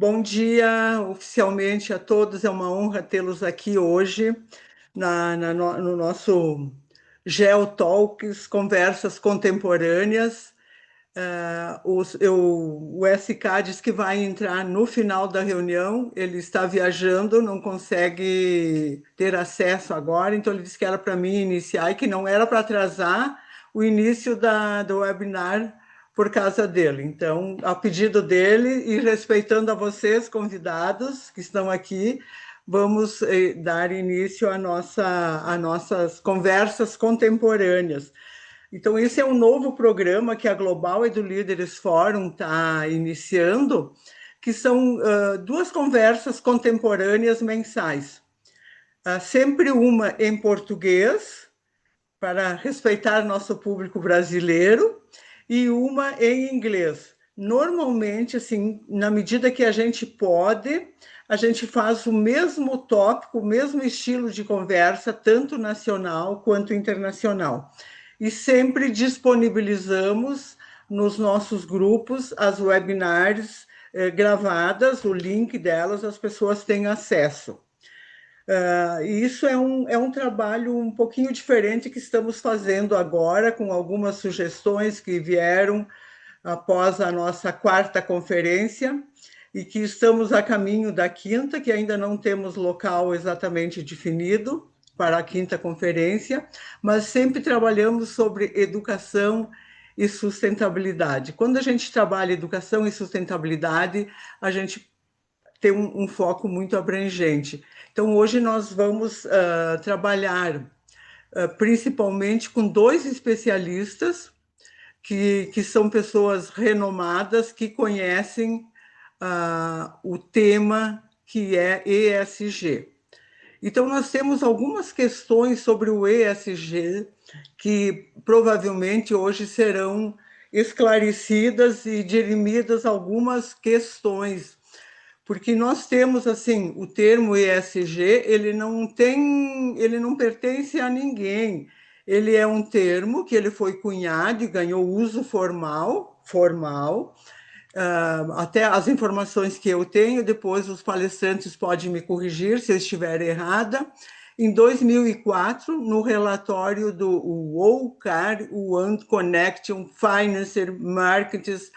Bom dia, oficialmente a todos. É uma honra tê-los aqui hoje no nosso GeoTalks, Conversas Contemporâneas. O SK diz que vai entrar no final da reunião. Ele está viajando, não consegue ter acesso agora, então ele disse que era para mim iniciar e que não era para atrasar o início do webinar por causa dele. Então, a pedido dele e respeitando a vocês, convidados que estão aqui, vamos dar início a nossas conversas contemporâneas. Então, esse é um novo programa que a Global Edu Líderes Fórum está iniciando, que são duas conversas contemporâneas mensais. Sempre uma em português, para respeitar nosso público brasileiro, e uma em inglês. Normalmente, assim, na medida que a gente pode, a gente faz o mesmo tópico, o mesmo estilo de conversa, tanto nacional quanto internacional. E sempre disponibilizamos nos nossos grupos as webinars gravadas, o link delas, as pessoas têm acesso. E isso é um trabalho um pouquinho diferente que estamos fazendo agora, com algumas sugestões que vieram após a nossa quarta conferência, e que estamos a caminho da quinta, que ainda não temos local exatamente definido para a quinta conferência, mas sempre trabalhamos sobre educação e sustentabilidade. Quando a gente trabalha educação e sustentabilidade, a gente tem um foco muito abrangente. Então, hoje nós vamos trabalhar principalmente com dois especialistas que são pessoas renomadas que conhecem o tema que é ESG. Então, nós temos algumas questões sobre o ESG que provavelmente hoje serão esclarecidas e dirimidas algumas questões, porque nós temos assim o termo ESG, ele não pertence a ninguém. Ele é um termo que ele foi cunhado e ganhou uso formal. Até as informações que eu tenho, depois os palestrantes podem me corrigir se eu estiver errada. Em 2004, no relatório do WOCAR, World Connection Finance Markets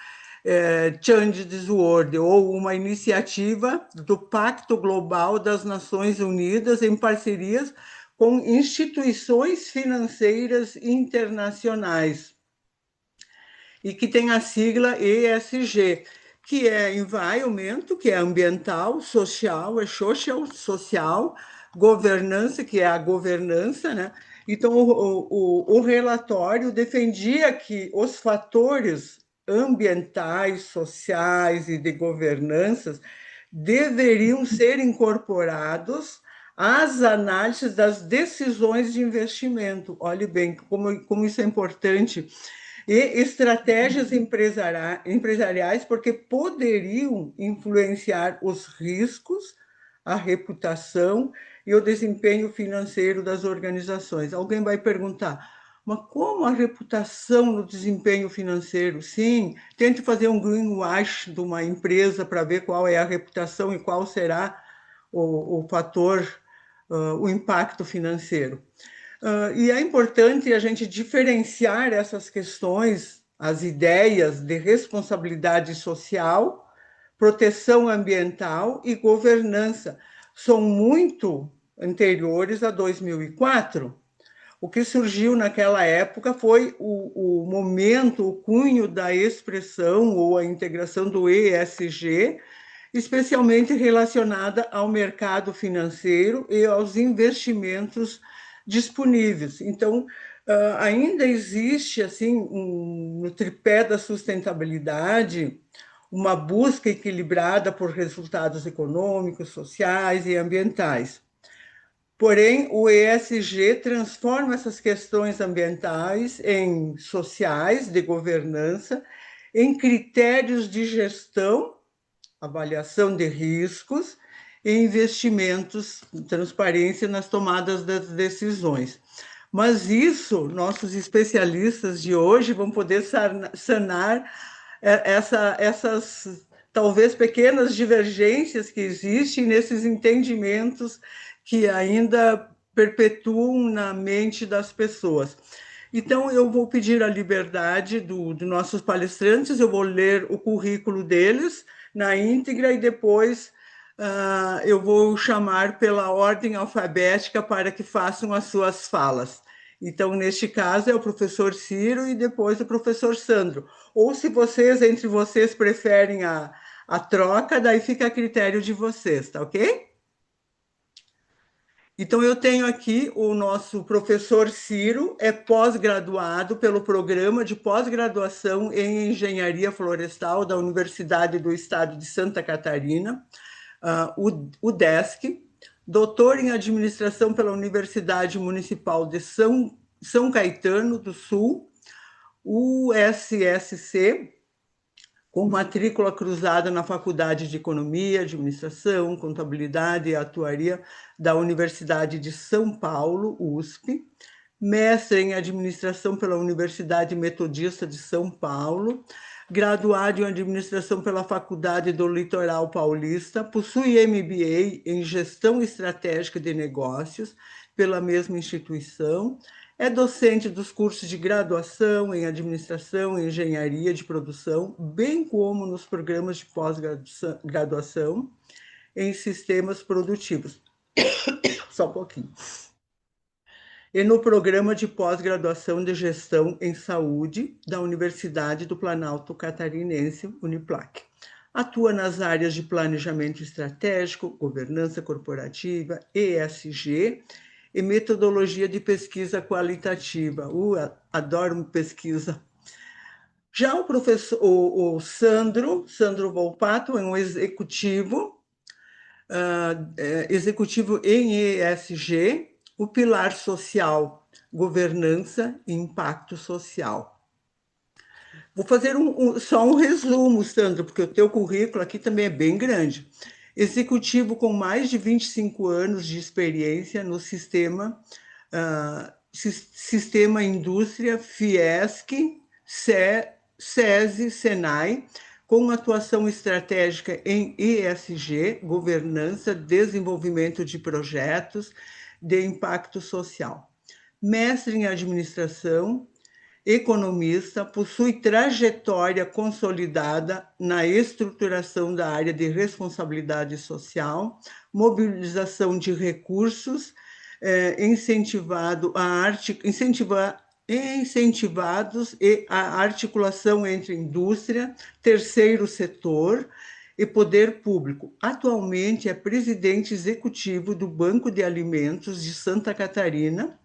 Change this World, ou uma iniciativa do Pacto Global das Nações Unidas em parcerias com instituições financeiras internacionais, e que tem a sigla ESG, que é environment, que é ambiental, social, é social, governança, que é a governança, né? Então, o relatório defendia que os fatores ambientais, sociais e de governança deveriam ser incorporados às análises das decisões de investimento. Olhe bem como isso é importante. E estratégias empresariais, porque poderiam influenciar os riscos, a reputação e o desempenho financeiro das organizações. Alguém vai perguntar, mas como a reputação no desempenho financeiro? Sim, tente fazer um greenwash de uma empresa para ver qual é a reputação e qual será o fator, o impacto financeiro. E é importante a gente diferenciar essas questões, as ideias de responsabilidade social, proteção ambiental e governança. São muito anteriores a 2004. O que surgiu naquela época foi o momento, o cunho da expressão ou a integração do ESG, especialmente relacionada ao mercado financeiro e aos investimentos disponíveis. Então, ainda existe, assim, no tripé da sustentabilidade, uma busca equilibrada por resultados econômicos, sociais e ambientais. Porém, o ESG transforma essas questões ambientais em sociais, de governança, em critérios de gestão, avaliação de riscos e investimentos, transparência nas tomadas das decisões. Mas isso, nossos especialistas de hoje vão poder sanar essas talvez pequenas divergências que existem nesses entendimentos que ainda perpetuam na mente das pessoas. Então, eu vou pedir a liberdade dos nossos palestrantes, eu vou ler o currículo deles na íntegra e depois eu vou chamar pela ordem alfabética para que façam as suas falas. Então, neste caso, é o professor Ciro e depois o professor Sandro. Ou se vocês, entre vocês, preferem a troca, daí fica a critério de vocês, tá ok? Então, eu tenho aqui o nosso professor Ciro, é pós-graduado pelo Programa de Pós-Graduação em Engenharia Florestal da Universidade do Estado de Santa Catarina, o DESC, doutor em Administração pela Universidade Municipal de São Caetano do Sul, USSC, com matrícula cruzada na Faculdade de Economia, Administração, Contabilidade e Atuaria da Universidade de São Paulo, USP, mestre em Administração pela Universidade Metodista de São Paulo, graduado em Administração pela Faculdade do Litoral Paulista, possui MBA em Gestão Estratégica de Negócios pela mesma instituição, é docente dos cursos de graduação em Administração e Engenharia de Produção, bem como nos programas de pós-graduação em Sistemas Produtivos. Só um pouquinho. E no programa de pós-graduação de Gestão em Saúde da Universidade do Planalto Catarinense, Uniplac. Atua nas áreas de planejamento estratégico, governança corporativa, ESG e metodologia de pesquisa qualitativa. Adoro pesquisa. Já o professor, o Sandro Volpato, é um executivo, executivo em ESG, o pilar social, governança e impacto social. Vou fazer só um resumo, Sandro, porque o teu currículo aqui também é bem grande. Executivo com mais de 25 anos de experiência no sistema indústria, Fiesc, SESI, Senai, com atuação estratégica em ESG, governança, desenvolvimento de projetos de impacto social. Mestre em administração, economista, possui trajetória consolidada na estruturação da área de responsabilidade social, mobilização de recursos, incentivados e a articulação entre indústria, terceiro setor e poder público. Atualmente é presidente executivo do Banco de Alimentos de Santa Catarina,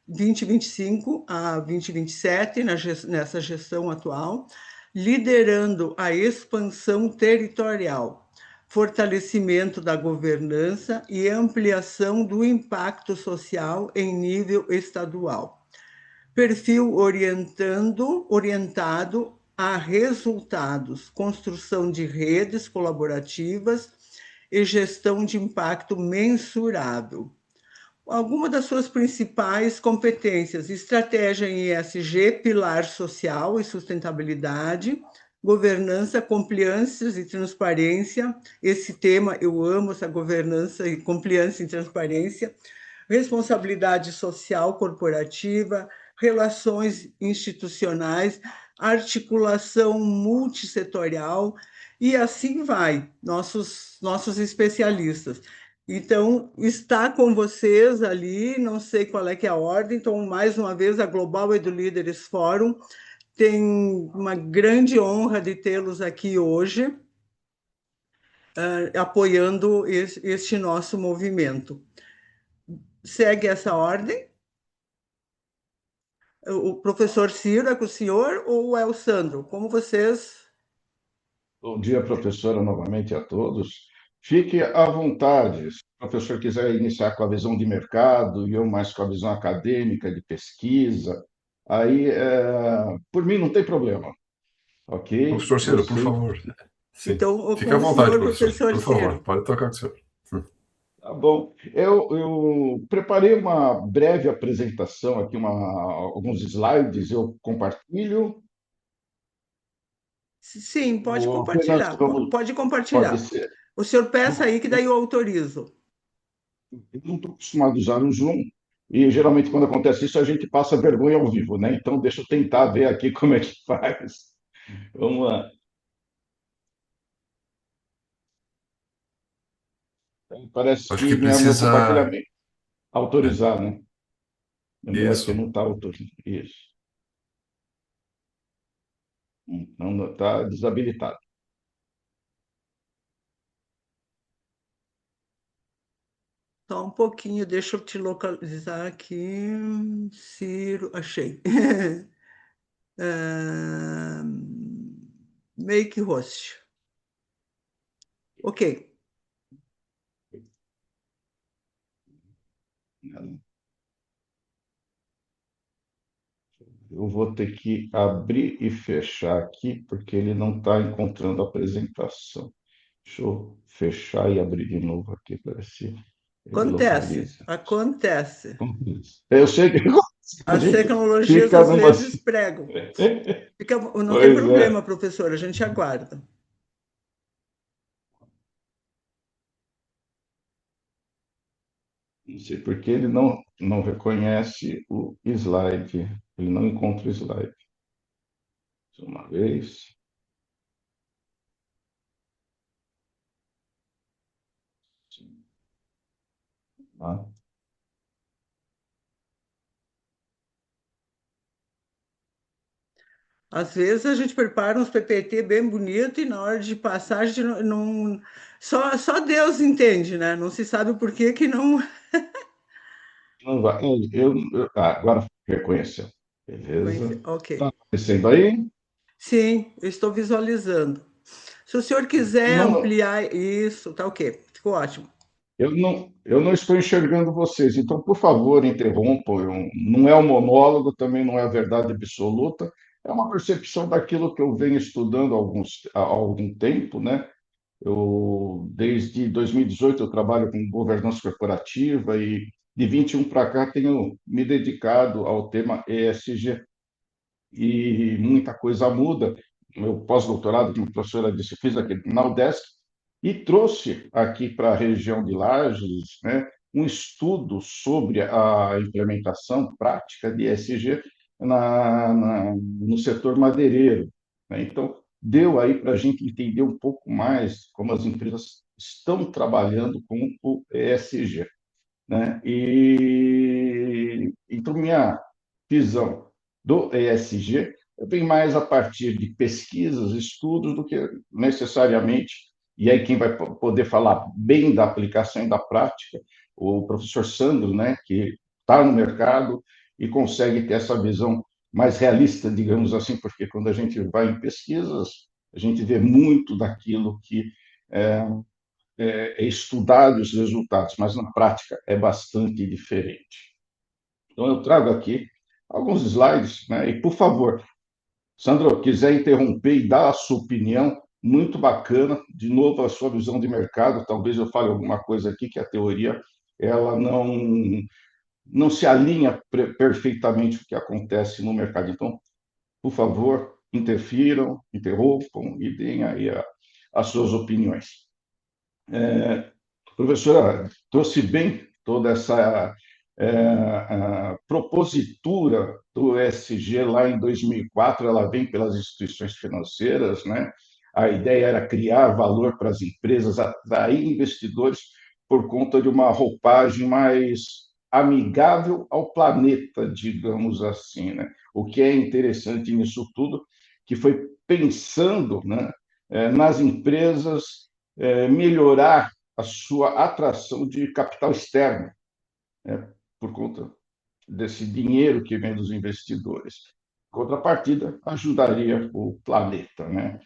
2025 a 2027, nessa gestão atual, liderando a expansão territorial, fortalecimento da governança e ampliação do impacto social em nível estadual. Perfil orientado a resultados, construção de redes colaborativas e gestão de impacto mensurável. Algumas das suas principais competências: estratégia em ESG, pilar social e sustentabilidade, governança, compliance e transparência. Esse tema eu amo, essa governança e compliance e transparência. Responsabilidade social corporativa, relações institucionais, articulação multissetorial e assim vai, nossos especialistas. Então, está com vocês ali, não sei qual é que é a ordem, então, mais uma vez, a Global Edu Líderes Fórum tem uma grande honra de tê-los aqui hoje, apoiando este nosso movimento. Segue essa ordem? O professor Ciro é com o senhor ou é o Sandro? Como vocês... Bom dia, professora, novamente a todos. Fique à vontade. Se o professor quiser iniciar com a visão de mercado e eu mais com a visão acadêmica de pesquisa, aí, por mim, não tem problema, ok? Professor Ciro, por Você, favor. Sim. Então, Fique à com o vontade, senhor, professor. professor Por favor, Ciro. pode tocar com o senhor. tá bom. Eu preparei uma breve apresentação aqui, alguns slides, eu compartilho. Sim, pode Apenas compartilhar. vamos, Pode pode compartilhar. ser. O senhor peça Bom, aí que daí eu autorizo. eu não estou acostumado a usar o Zoom, e geralmente quando acontece isso a gente passa vergonha ao vivo, né? Então deixa eu tentar ver aqui como é que faz. Vamos lá. Parece Acho que que não é o meu precisa. compartilhamento. É, Autorizar, né? O meu aqui isso. não está autorizado. Isso. Não está desabilitado. Só um pouquinho, deixa eu te localizar aqui. Ciro, achei. Make host. Ok. Eu vou ter que abrir e fechar aqui, porque ele não está encontrando a apresentação. Deixa eu fechar e abrir de novo aqui para ver se ele Acontece, localiza. acontece. Eu sei que a As gente tecnologias fica às numa. vezes pregam. Não tem Pois é. problema, professor, a gente aguarda. Não sei porque ele não reconhece o slide. Ele não encontra o slide. Uma vez. Tá? Às vezes a gente prepara uns PPT bem bonito e na hora de passar a gente só Deus entende, né? Não se sabe por que que não Não vai. Agora reconheceu. Beleza. Ok. Está aparecendo aí? Sim, eu estou visualizando. Se o senhor quiser Não, não. ampliar isso, tá ok. Ficou ótimo. Eu não estou enxergando vocês, então, por favor, interrompam. Não é um monólogo, também não é a verdade absoluta, é uma percepção daquilo que eu venho estudando há algum tempo, né? Desde 2018, eu trabalho com governança corporativa e de 21 para cá tenho me dedicado ao tema ESG e muita coisa muda. Meu pós-doutorado, como a professora disse, fiz aqui na UDESC e trouxe aqui para a região de Lages, né, um estudo sobre a implementação prática de ESG no setor madeireiro, né? Então, deu aí para a gente entender um pouco mais como as empresas estão trabalhando com o ESG, né? E então minha visão do ESG vem mais a partir de pesquisas, estudos, do que necessariamente, e aí quem vai poder falar bem da aplicação e da prática, o professor Sandro, né, que está no mercado e consegue ter essa visão mais realista, digamos assim, porque quando a gente vai em pesquisas, a gente vê muito daquilo que é, é estudado os resultados, mas na prática é bastante diferente. Então, eu trago aqui alguns slides, né? E, por favor, Sandro, quiser interromper e dar a sua opinião, muito bacana. De novo, a sua visão de mercado. Talvez eu fale alguma coisa aqui que a teoria ela não se alinha perfeitamente com o que acontece no mercado. Então, por favor, interfiram, interrompam e deem aí as suas opiniões. Professora, trouxe bem toda essa propositura do ESG lá em 2004, ela vem pelas instituições financeiras, né? A ideia era criar valor para as empresas, atrair investidores por conta de uma roupagem mais amigável ao planeta, digamos assim, né? O que é interessante nisso tudo, que foi pensando, né, nas empresas melhorar a sua atração de capital externo, né, por conta desse dinheiro que vem dos investidores. Contrapartida, ajudaria o planeta, né,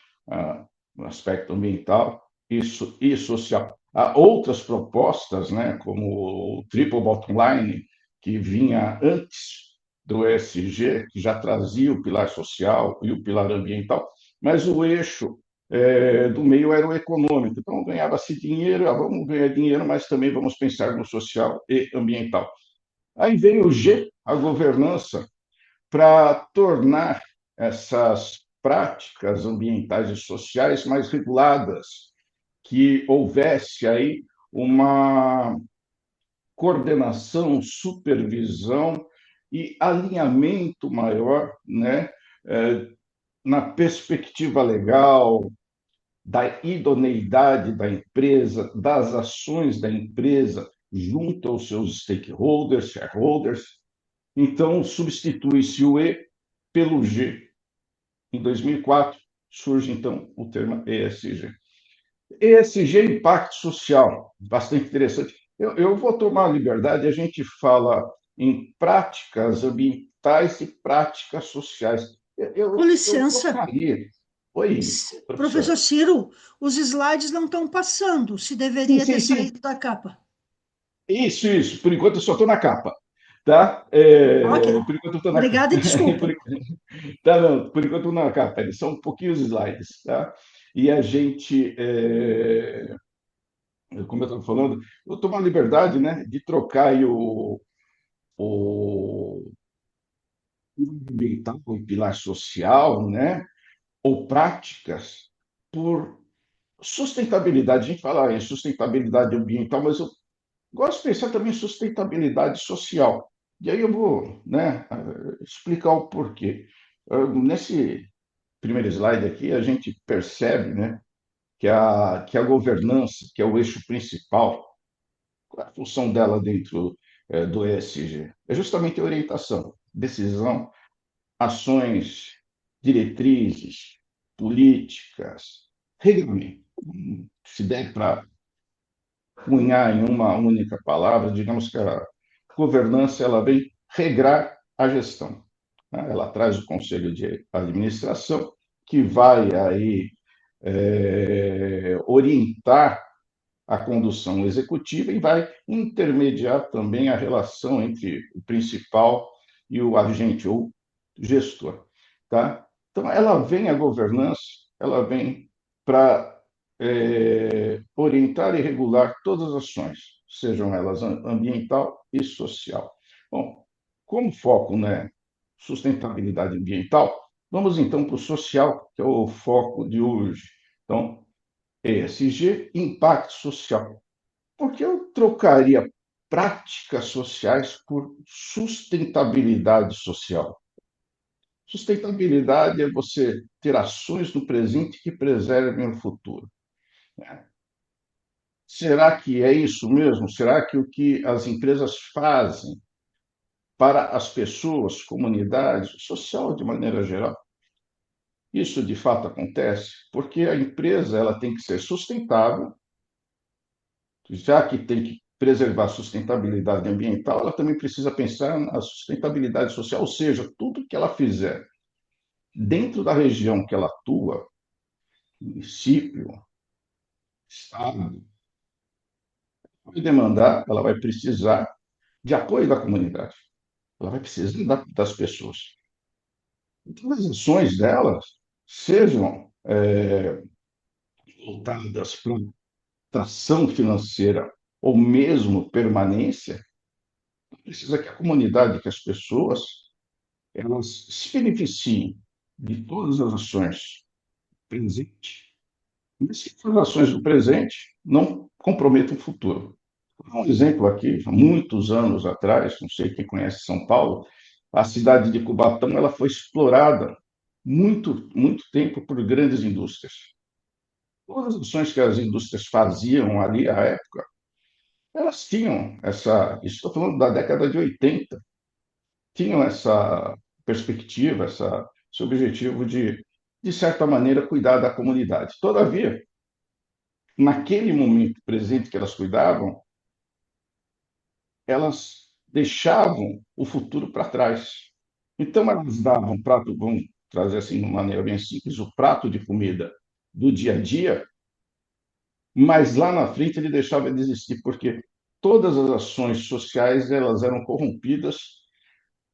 no aspecto ambiental e social. Há outras propostas, né, como o Triple Bottom Line, que vinha antes do ESG, que já trazia o pilar social e o pilar ambiental, mas o eixo do meio era o econômico. Então, ganhava-se dinheiro, vamos ganhar dinheiro, mas também vamos pensar no social e ambiental. Aí veio o G, a governança, para tornar essas práticas ambientais e sociais mais reguladas, que houvesse aí uma coordenação, supervisão e alinhamento maior, né, na perspectiva legal, da idoneidade da empresa, das ações da empresa junto aos seus stakeholders, shareholders. Então, substitui-se o E pelo G. Em 2004, surge, então, o termo ESG. ESG, impacto social, bastante interessante. Eu vou tomar a liberdade, a gente fala em práticas ambientais e práticas sociais. Com licença, Trocaria. Oi, professor professor. Ciro, os slides não estão passando, se Sim, deveria sim, ter sim. saído da capa. Isso. Por enquanto eu só estou na capa, tá? Ok, Por enquanto eu estou na obrigada e desculpa. Tá, não, por enquanto não, capa. Eles são um pouquinho os slides, tá? E a gente, como eu estava falando, eu vou tomar a liberdade, né, de trocar aí o ambiental, o pilar social, né, ou práticas por sustentabilidade. A gente fala em sustentabilidade ambiental, mas eu gosto de pensar também em sustentabilidade social. E aí eu vou, né, explicar o porquê. Nesse primeiro slide aqui, a gente percebe, né, que a governança, que é o eixo principal, qual é a função dela dentro do ESG? É justamente a orientação, decisão, ações, diretrizes, políticas, regulamento. Se der para cunhar em uma única palavra, digamos que a governança ela vem regrar a gestão, né? Ela traz o conselho de administração, que vai aí orientar a condução executiva e vai intermediar também a relação entre o principal e o agente ou gestor, tá? Então, ela vem a governança, ela vem para orientar e regular todas as ações, sejam elas ambiental e social. Bom, como foco, né, sustentabilidade ambiental, vamos então para o social, que é o foco de hoje. Então, ESG, impacto social. Por que eu trocaria práticas sociais por sustentabilidade social? Sustentabilidade é você ter ações no presente que preservem o futuro, né? Será que é isso mesmo? Será que o que as empresas fazem para as pessoas, comunidades, social de maneira geral, isso de fato acontece? Porque a empresa ela tem que ser sustentável, já que tem que preservar a sustentabilidade ambiental, ela também precisa pensar na sustentabilidade social, ou seja, tudo que ela fizer dentro da região que ela atua, município, estado, vai demandar, ela vai precisar de apoio da comunidade, ela vai precisar das pessoas. Então, as ações delas sejam voltadas para atração financeira ou mesmo permanência, precisa que a comunidade, que as pessoas, elas se beneficiem de todas as ações presentes, mas que as ações do presente não comprometam o futuro. Vou dar um exemplo aqui, há muitos anos atrás, não sei quem conhece São Paulo, a cidade de Cubatão ela foi explorada muito tempo por grandes indústrias. Todas as ações que as indústrias faziam ali à época, elas tinham estou falando da década de 80, tinham essa perspectiva, esse objetivo de certa maneira, cuidar da comunidade. Todavia, naquele momento presente que elas cuidavam, elas deixavam o futuro para trás. Então, elas davam um prato, vamos trazer assim de uma maneira bem simples, o prato de comida do dia a dia, mas lá na frente ele deixava de existir, porque todas as ações sociais elas eram corrompidas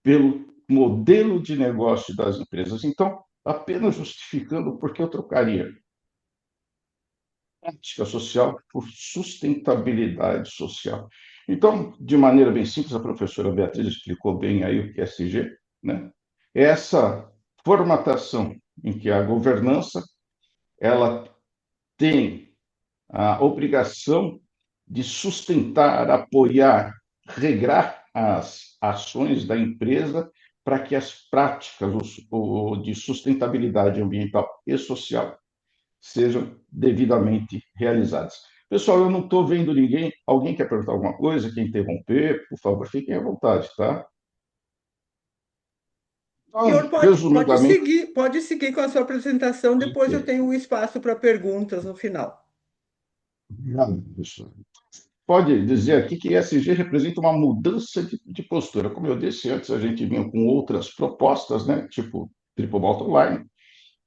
pelo modelo de negócio das empresas. Então, apenas justificando por que eu trocaria prática social por sustentabilidade social. Então, de maneira bem simples, a professora Beatriz explicou bem aí o que é SG, né? É essa formatação em que a governança ela tem a obrigação de sustentar, apoiar, regrar as ações da empresa para que as práticas de sustentabilidade ambiental e social sejam devidamente realizadas. Pessoal, eu não estou vendo ninguém. Alguém quer perguntar alguma coisa? Quer interromper? Por favor, fiquem à vontade, tá? O senhor Então, resumidamente, pode seguir com a sua apresentação, depois eu ok. tenho um espaço para perguntas no final. Obrigado, professor. Pode dizer aqui que ESG representa uma mudança de postura. Como eu disse antes, a gente vinha com outras propostas, né? Tipo Triple Bottom Line,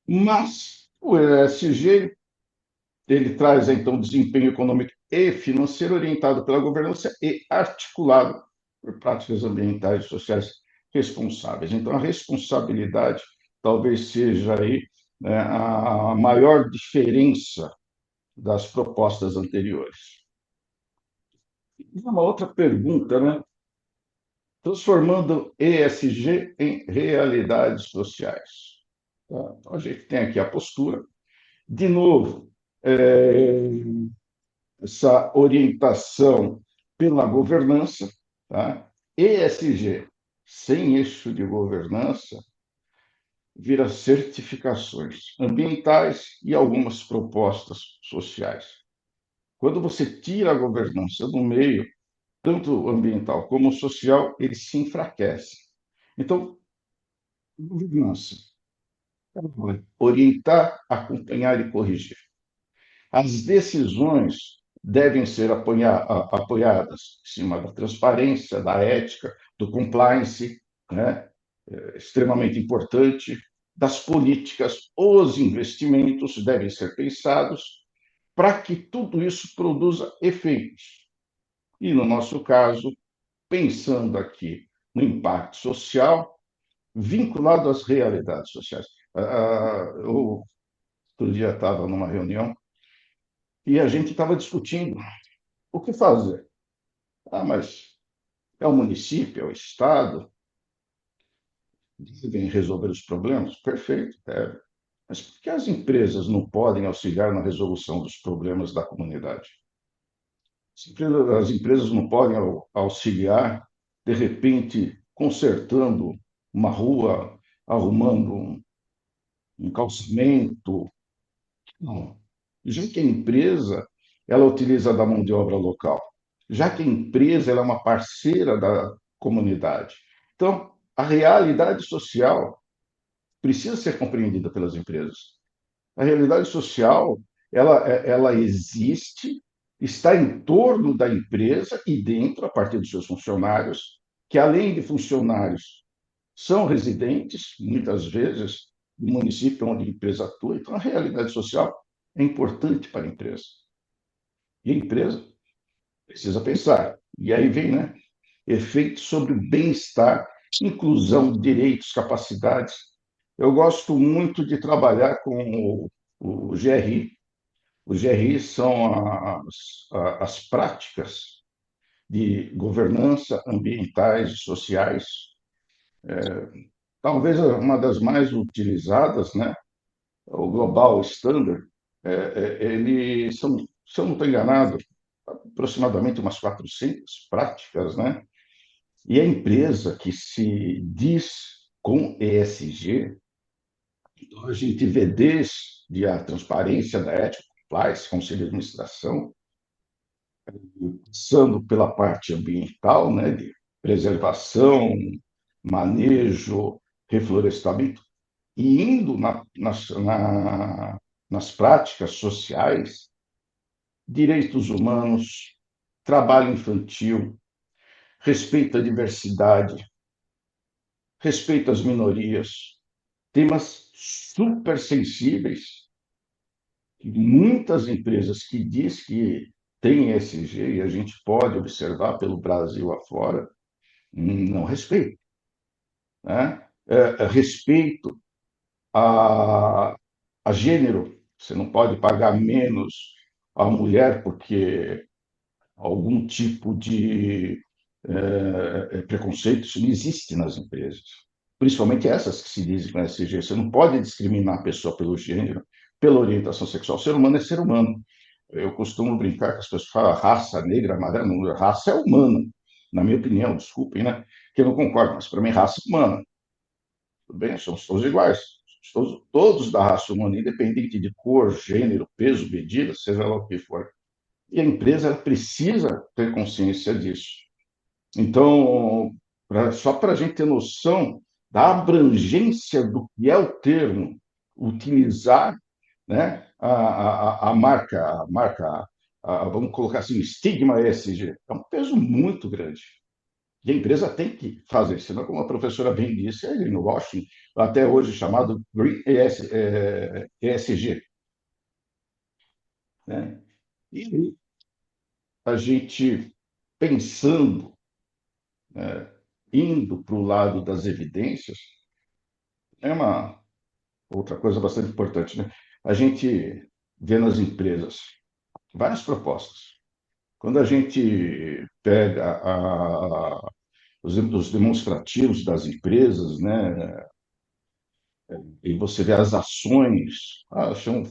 mas o ESG ele traz então desempenho econômico e financeiro orientado pela governança e articulado por práticas ambientais e sociais responsáveis. Então, a responsabilidade talvez seja aí, né, a maior diferença das propostas anteriores. E uma outra pergunta, né? Transformando ESG em realidades sociais. Tá? Então, a gente tem aqui a postura. De novo, essa orientação pela governança, tá? ESG, sem eixo de governança, vira certificações ambientais e algumas propostas sociais. Quando você tira a governança do meio, tanto ambiental como social, ele se enfraquece. Então, governança, orientar, acompanhar e corrigir. As decisões devem ser apoiadas em cima da transparência, da ética, do compliance, né? Extremamente importante, das políticas, os investimentos devem ser pensados para que tudo isso produza efeitos. E, no nosso caso, pensando aqui no impacto social, vinculado às realidades sociais. Eu, outro dia, estava numa reunião e a gente estava discutindo o que fazer. Ah, mas é o município, é o Estado, devem resolver os problemas? Perfeito, deve. Mas por que as empresas não podem auxiliar na resolução dos problemas da comunidade? As empresas não podem auxiliar, de repente, consertando uma rua, arrumando um calçamento? Não. Já que a empresa ela utiliza da mão de obra local, já que a empresa ela é uma parceira da comunidade. Então, a realidade social precisa ser compreendida pelas empresas. A realidade social ela existe, está em torno da empresa e dentro, a partir dos seus funcionários, que além de funcionários, são residentes, muitas vezes, do município onde a empresa atua. Então, a realidade social é importante para a empresa. E a empresa precisa pensar. E aí vem, né? Efeitos sobre o bem-estar, inclusão, direitos, capacidades. Eu gosto muito de trabalhar com o GRI. Os GRI são as práticas de governança ambientais e sociais, talvez uma das mais utilizadas, né? O Global Standard, eles são, se eu não estou enganado, aproximadamente umas 400 práticas, né? E a empresa que se diz com ESG, então a gente vê desde a transparência da ética, compliance, conselho de administração, passando pela parte ambiental, né, de preservação, manejo, reflorestamento, e indo nas práticas sociais, direitos humanos, trabalho infantil, respeito à diversidade, respeito às minorias, temas super sensíveis que muitas empresas que diz que têm ESG, e a gente pode observar pelo Brasil afora, não respeitam. Né? Respeito a gênero, você não pode pagar menos a mulher porque algum tipo de preconceito, isso não existe nas empresas. principalmente essas que se dizem com SG. Você não pode discriminar a pessoa pelo gênero, pela orientação sexual. O ser humano é ser humano. Eu costumo brincar que as pessoas falam raça negra, amarela, não, raça é humana, na minha opinião, desculpem, né? Que eu não concordo, mas para mim, raça é humana. Tudo bem, somos todos iguais. Todos da raça humana, independente de cor, gênero, peso, medida, seja lá o que for. E a empresa ela precisa ter consciência disso. Então, só para a gente ter noção da abrangência do que é o termo, utilizar, né, vamos colocar assim, o estigma ESG, é um peso muito grande. E a empresa tem que fazer, senão, como a professora bem disse, é no Washington, até hoje chamado Green ESG. Né? E a gente pensando, né, indo para o lado das evidências, é uma outra coisa bastante importante. Né? A gente vê nas empresas várias propostas. Quando a gente pega os demonstrativos das empresas, né, e você vê as ações, são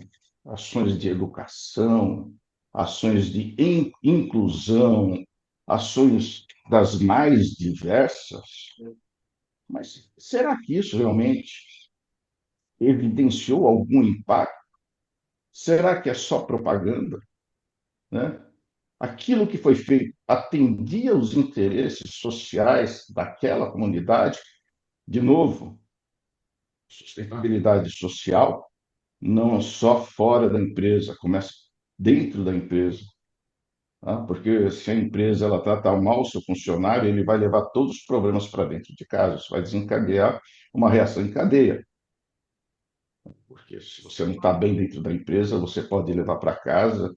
ações de educação, ações de inclusão, ações das mais diversas, mas será que isso realmente evidenciou algum impacto? Será que é só propaganda? Né? Aquilo que foi feito atendia os interesses sociais daquela comunidade? De novo, sustentabilidade social não só fora da empresa, começa dentro da empresa. Tá? Porque se a empresa ela trata mal o seu funcionário, ele vai levar todos os problemas para dentro de casa, isso vai desencadear uma reação em cadeia. Porque se você não está bem dentro da empresa, você pode levar para casa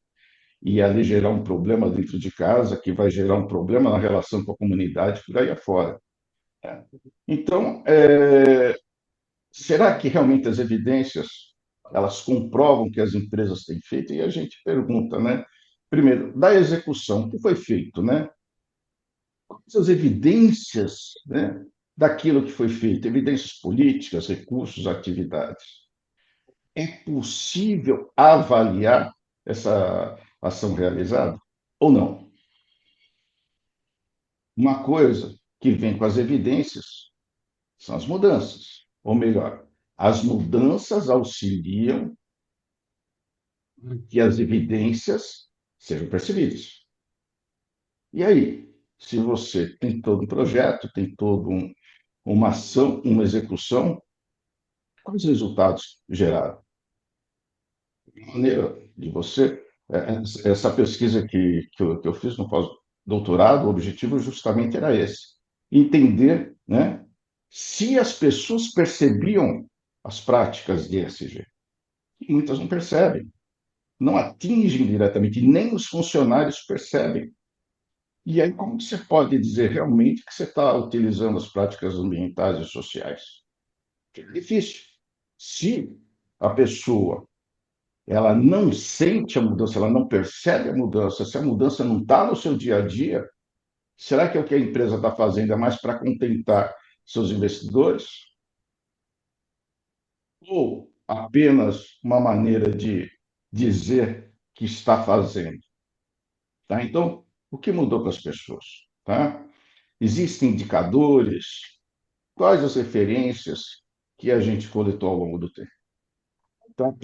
e ali gerar um problema dentro de casa, que vai gerar um problema na relação com a comunidade, por aí afora. Né? Então, será que realmente as evidências elas comprovam que as empresas têm feito? E a gente pergunta, né? Primeiro, da execução, o que foi feito, né? Quais as evidências, né, daquilo que foi feito? Evidências políticas, recursos, atividades. É possível avaliar essa ação realizada ou não? Uma coisa que vem com as evidências são as mudanças, ou melhor, as mudanças auxiliam que as evidências sejam percebidas. E aí, se você tem todo um projeto, tem todo uma ação, uma execução, quais resultados geraram? De maneira de você, essa pesquisa que eu fiz no pós-doutorado, o objetivo justamente era esse, entender, né, se as pessoas percebiam as práticas de ESG. E muitas não percebem, não atingem diretamente, nem os funcionários percebem. E aí, como você pode dizer realmente que você está utilizando as práticas ambientais e sociais? É difícil. Se a pessoa ela não sente a mudança, ela não percebe a mudança, se a mudança não está no seu dia a dia, será que é o que a empresa está fazendo é mais para contentar seus investidores? Ou apenas uma maneira de dizer que está fazendo? Tá? Então, o que mudou para as pessoas? Tá? Existem indicadores? Quais as referências que a gente coletou ao longo do tempo? Então,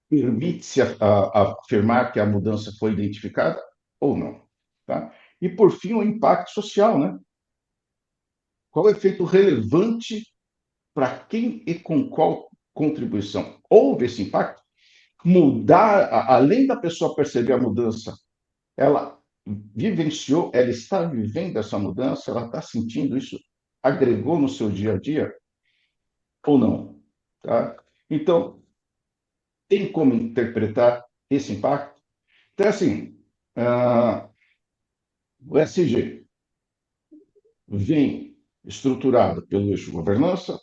permite-se afirmar que a mudança foi identificada ou não? Tá? E, por fim, o impacto social. Né? Qual é o efeito relevante para quem e com qual contribuição? Houve esse impacto? Mudar, além da pessoa perceber a mudança, ela vivenciou, ela está vivendo essa mudança, ela está sentindo isso, agregou no seu dia a dia ou não? Tá? Então, tem como interpretar esse impacto? Então, assim, o SG vem estruturado pelo eixo governança,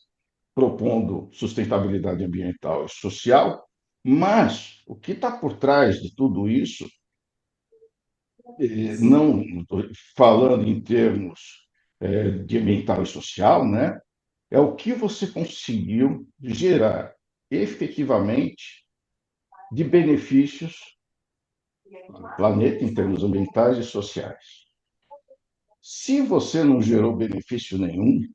propondo sustentabilidade ambiental e social, mas o que está por trás de tudo isso, não falando em termos de ambiental e social, né? é o que você conseguiu gerar efetivamente de benefícios para o planeta em termos ambientais e sociais. Se você não gerou benefício nenhum,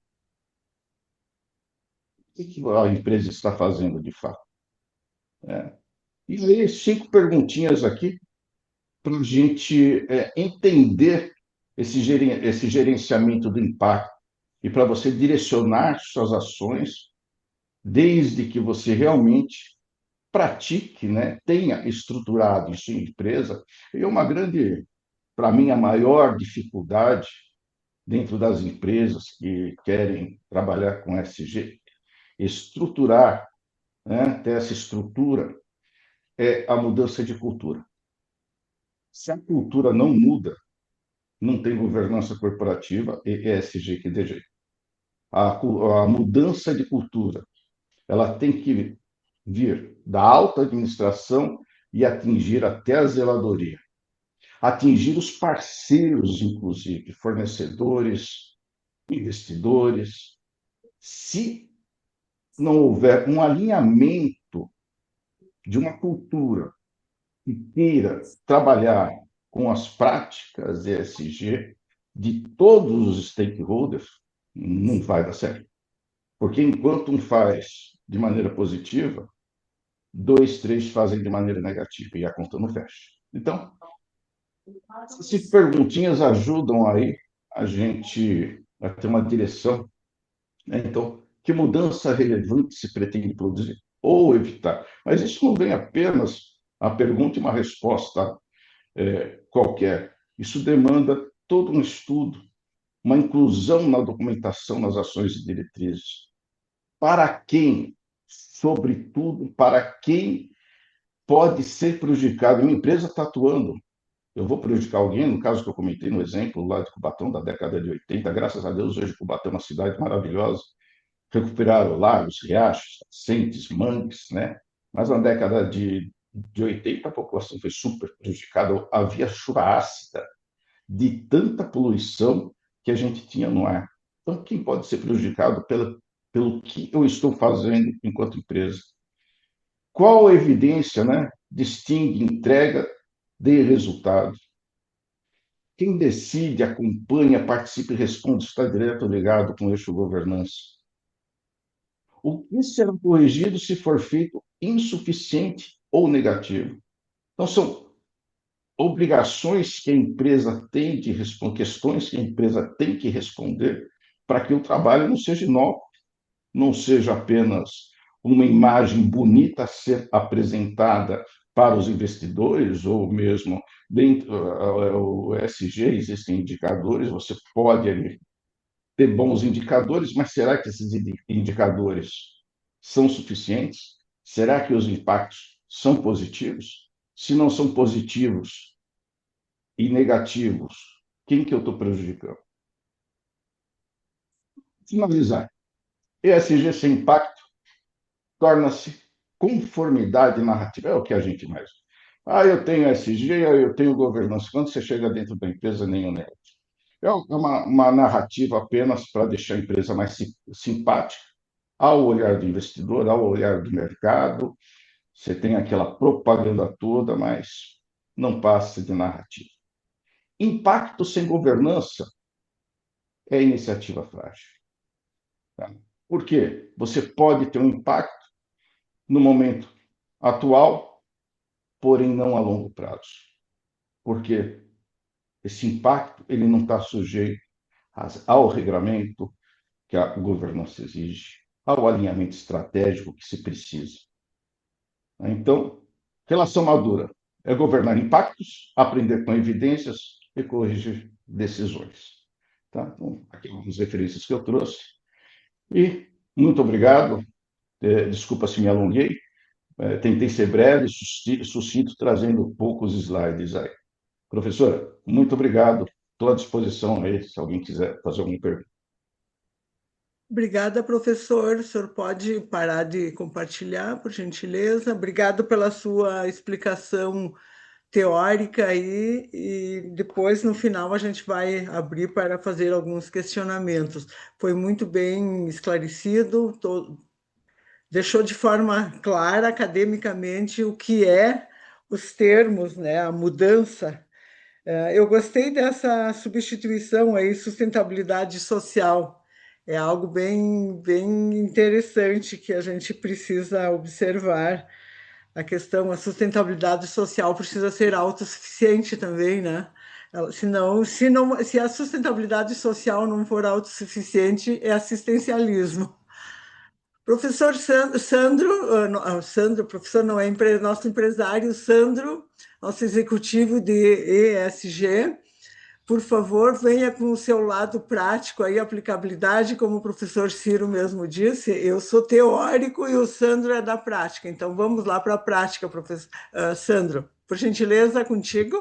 o que a empresa está fazendo de fato? E aí, 5 perguntinhas aqui para a gente entender esse gerenciamento do impacto e para você direcionar suas ações, desde que você realmente pratique, né, tenha estruturado em sua empresa. E uma grande, para mim, a maior dificuldade dentro das empresas que querem trabalhar com SG, estruturar, né, ter essa estrutura, é a mudança de cultura. Se a cultura não muda, não tem governança corporativa e ESG que dê jeito. A mudança de cultura, ela tem que vir da alta administração e atingir até a zeladoria. Atingir os parceiros, inclusive, fornecedores, investidores. Se não houver um alinhamento de uma cultura que queira trabalhar com as práticas ESG de todos os stakeholders, não vai dar certo. Porque enquanto um faz de maneira positiva, 2, 3 fazem de maneira negativa e a conta não fecha. Então, essas perguntinhas ajudam aí a gente a ter uma direção, né? Então, que mudança relevante se pretende produzir ou evitar? Mas isso não vem apenas a pergunta e uma resposta qualquer. Isso demanda todo um estudo, uma inclusão na documentação, nas ações e diretrizes. Para quem, sobretudo, para quem pode ser prejudicado? Uma empresa está atuando. Eu vou prejudicar alguém, no caso que eu comentei no exemplo lá de Cubatão, da década de 80, graças a Deus, hoje Cubatão é uma cidade maravilhosa, recuperaram lagos, riachos, nascentes, mangues, né? Mas na década de 80, a população foi super prejudicada, havia chuva ácida de tanta poluição que a gente tinha no ar. Então, quem pode ser prejudicado pelo que eu estou fazendo enquanto empresa? Qual a evidência, né, distingue entrega de resultado? Quem decide, acompanha, participa e responde está direto ligado com o eixo governança. O que será corrigido se for feito insuficiente ou negativo? Então, são obrigações que a empresa tem de responder, questões que a empresa tem que responder para que o trabalho não seja inócuo, não seja apenas uma imagem bonita a ser apresentada para os investidores, ou mesmo dentro do ESG existem indicadores, você pode ali ter bons indicadores, mas será que esses indicadores são suficientes? Será que os impactos são positivos? Se não são positivos e negativos, quem que eu estou prejudicando? Finalizar. ESG sem impacto torna-se conformidade narrativa. É o que a gente mais. Eu tenho ESG, eu tenho governança. Quando você chega dentro da empresa, nenhum negócio. É uma narrativa apenas para deixar a empresa mais simpática ao olhar do investidor, ao olhar do mercado. Você tem aquela propaganda toda, mas não passa de narrativa. Impacto sem governança é iniciativa frágil. Tá? Por quê? Você pode ter um impacto no momento atual, porém não a longo prazo. Porque esse impacto ele não está sujeito ao regramento que a governança exige, ao alinhamento estratégico que se precisa. Então, relação madura é governar impactos, aprender com evidências e corrigir decisões. Tá? Então, aqui algumas referências que eu trouxe. E muito obrigado. Desculpa se me alonguei. Tentei ser breve, sucinto, trazendo poucos slides aí. Professora, muito obrigado. Estou à disposição aí, se alguém quiser fazer alguma pergunta. Obrigada, professor. O senhor pode parar de compartilhar, por gentileza. Obrigado pela sua explicação teórica aí e depois no final a gente vai abrir para fazer alguns questionamentos. Foi muito bem esclarecido, deixou de forma clara academicamente o que é os termos, né, a mudança. Eu gostei dessa substituição aí, sustentabilidade social. É algo bem interessante que a gente precisa observar. A questão, a sustentabilidade social precisa ser autossuficiente também, né? Se a sustentabilidade social não for autossuficiente, é assistencialismo. Professor Sandro, Sandro, professor não é nosso empresário, Sandro, nosso executivo de ESG, por favor, venha com o seu lado prático aí, aplicabilidade, como o professor Ciro mesmo disse, eu sou teórico e o Sandro é da prática. Então vamos lá para a prática, professor Sandro. Por gentileza, contigo.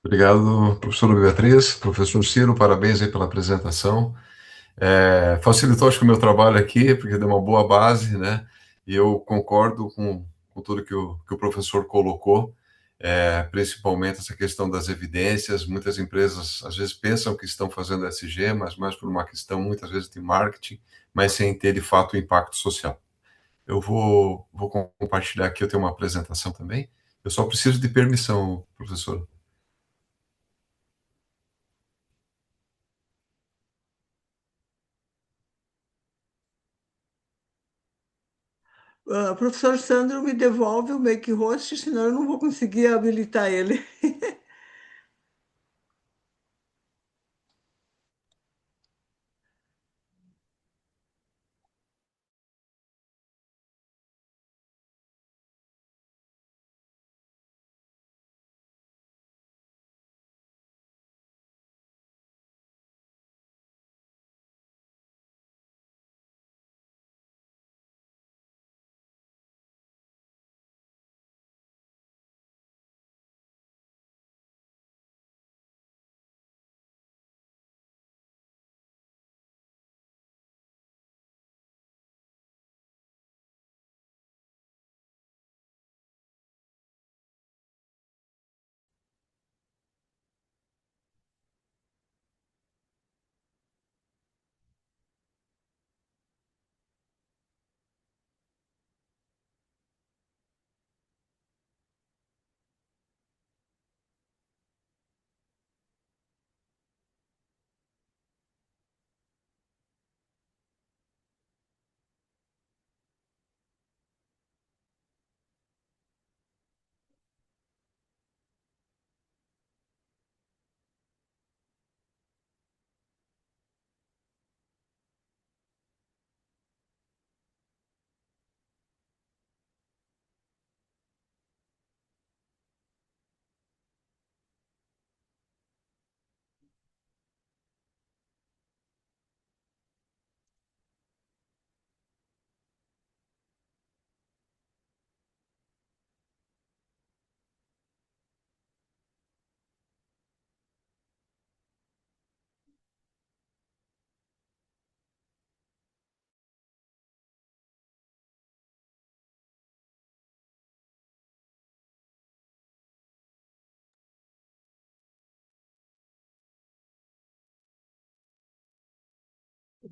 Obrigado, professora Beatriz, professor Ciro, parabéns aí pela apresentação. Facilitou, acho que o meu trabalho aqui, porque deu uma boa base, né? E eu concordo com tudo que o professor colocou, principalmente essa questão das evidências. Muitas empresas, às vezes, pensam que estão fazendo SG, mas mais por uma questão, muitas vezes, de marketing, mas sem ter, de fato, o impacto social. Eu vou compartilhar aqui, eu tenho uma apresentação também. Eu só preciso de permissão, professor. Professor Sandro, me devolve o make host, senão eu não vou conseguir habilitar ele.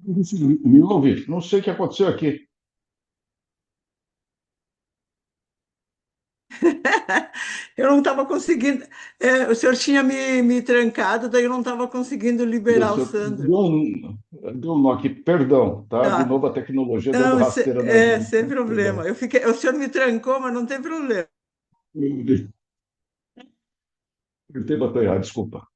Me ouve? Não sei o que aconteceu aqui. Eu não estava conseguindo. O senhor tinha me trancado, daí eu não estava conseguindo liberar o Isso, Sandro. deu um nó aqui, perdão, tá? De Tá. novo a tecnologia dando Não, rasteira na gente. sem problema. Perdão. O senhor me trancou, mas não tem problema. Apertei o botão errado, desculpa.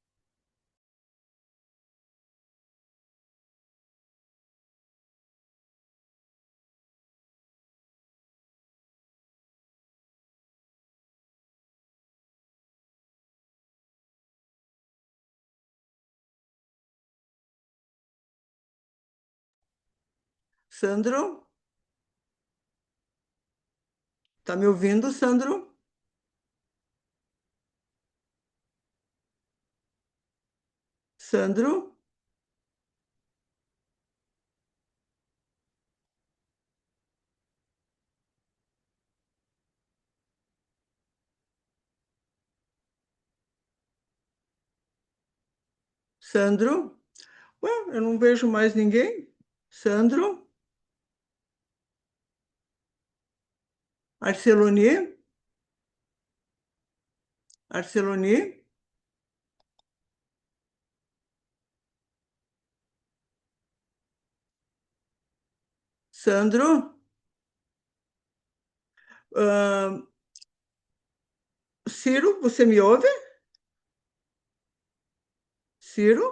Sandro, tá me ouvindo, Sandro? Sandro? Sandro? Ué, eu não vejo mais ninguém. Sandro? Arceloni? Arceloni? Sandro? Ah, Ciro, você me ouve? Ciro?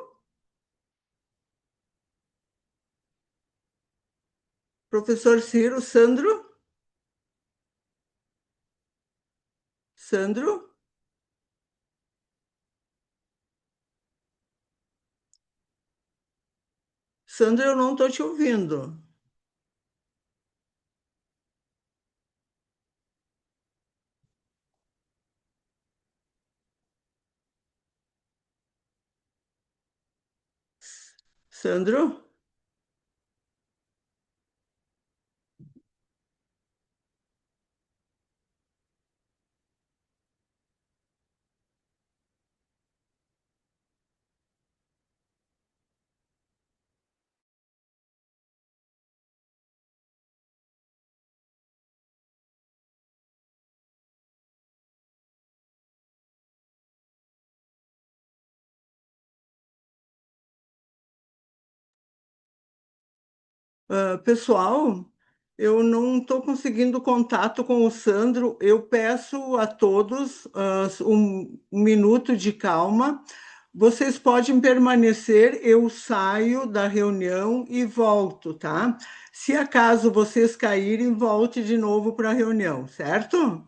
Professor Ciro, Sandro? Sandro? Sandro, eu não estou te ouvindo. Sandro? Pessoal, eu não estou conseguindo contato com o Sandro. Eu peço a todos um minuto de calma. Vocês podem permanecer, eu saio da reunião e volto, tá? Se acaso vocês caírem, volte de novo para a reunião, certo?